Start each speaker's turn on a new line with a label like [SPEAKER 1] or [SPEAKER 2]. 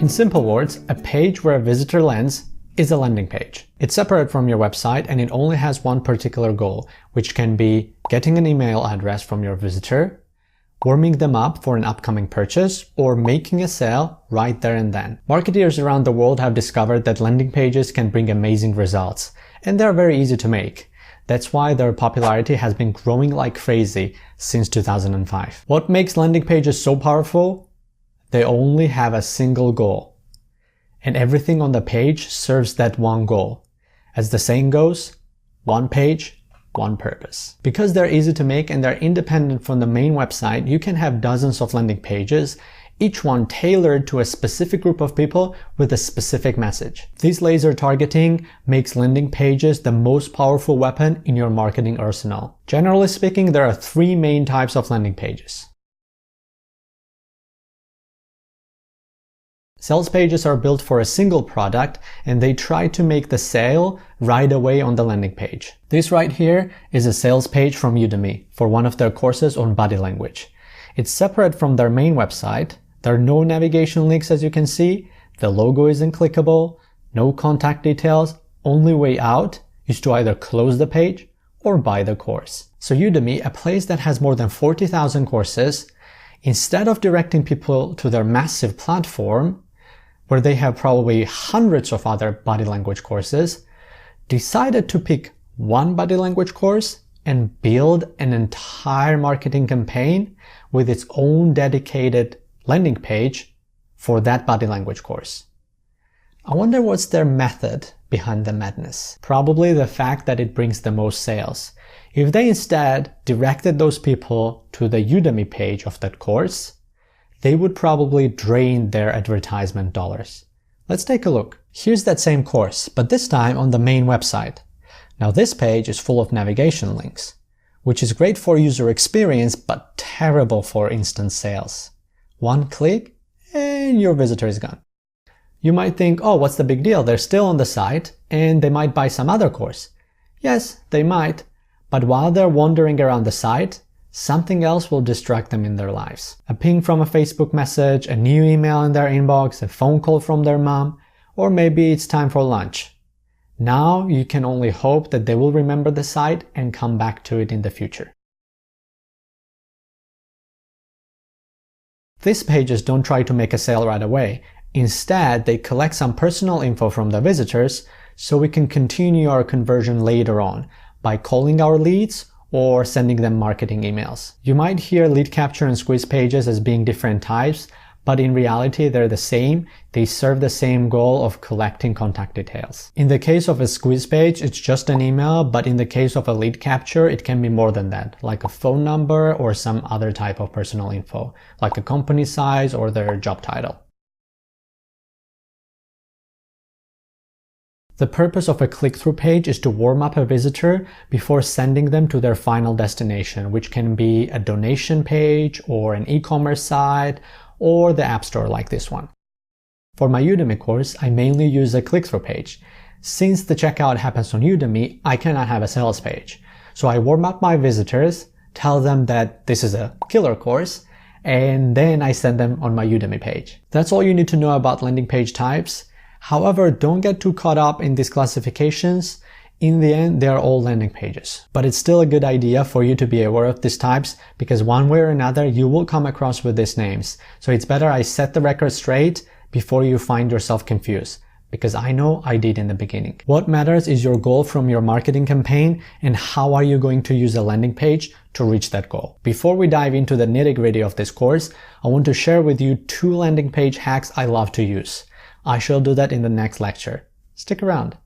[SPEAKER 1] In simple words, a page where a visitor lands is a landing page. It's separate from your website and it only has one particular goal, which can be getting an email address from your visitor, warming them up for an upcoming purchase, or making a sale right there and then. Marketeers around the world have discovered that landing pages can bring amazing results, and they're very easy to make. That's why their popularity has been growing like crazy since 2005. What makes landing pages so powerful? They only have a single goal. And everything on the page serves that one goal. As the saying goes, one page, one purpose. Because they're easy to make and they're independent from the main website, you can have dozens of landing pages, each one tailored to a specific group of people with a specific message. This laser targeting makes landing pages the most powerful weapon in your marketing arsenal. Generally speaking, there are three main types of landing pages. Sales pages are built for a single product and they try to make the sale right away on the landing page. This right here is a sales page from Udemy for one of their courses on body language. It's separate from their main website. There are no navigation links as you can see. The logo isn't clickable, no contact details. Only way out is to either close the page or buy the course. So Udemy, a place that has more than 40,000 courses, instead of directing people to their massive platform, where they have probably hundreds of other body language courses, decided to pick one body language course and build an entire marketing campaign with its own dedicated landing page for that body language course. I wonder what's their method behind the madness. Probably the fact that it brings the most sales. If they instead directed those people to the Udemy page of that course, they would probably drain their advertisement dollars. Let's take a look. Here's that same course, but this time on the main website. Now this page is full of navigation links, which is great for user experience, but terrible for instant sales. One click and your visitor is gone. You might think, oh, what's the big deal? They're still on the site and they might buy some other course. Yes, they might, but while they're wandering around the site, something else will distract them in their lives. A ping from a Facebook message, a new email in their inbox, a phone call from their mom, or maybe it's time for lunch. Now you can only hope that they will remember the site and come back to it in the future. These pages don't try to make a sale right away. Instead, they collect some personal info from the visitors so we can continue our conversion later on by calling our leads or sending them marketing emails. You might hear lead capture and squeeze pages as being different types, but in reality they're the same. They serve the same goal of collecting contact details. In the case of a squeeze page, it's just an email, but in the case of a lead capture, it can be more than that, like a phone number or some other type of personal info, like a company size or their job title. The purpose of a click-through page is to warm up a visitor before sending them to their final destination, which can be a donation page or an e-commerce site or the App Store like this one. For my Udemy course, I mainly use a click-through page. Since the checkout happens on Udemy, I cannot have a sales page. So I warm up my visitors, tell them that this is a killer course, and then I send them on my Udemy page. That's all you need to know about landing page types. However, don't get too caught up in these classifications. In the end, they are all landing pages. But it's still a good idea for you to be aware of these types because one way or another you will come across with these names. So it's better I set the record straight before you find yourself confused, because I know I did in the beginning. What matters is your goal from your marketing campaign and how are you going to use a landing page to reach that goal. Before we dive into the nitty-gritty of this course, I want to share with you 2 landing page hacks I love to use. I shall do that in the next lecture. Stick around.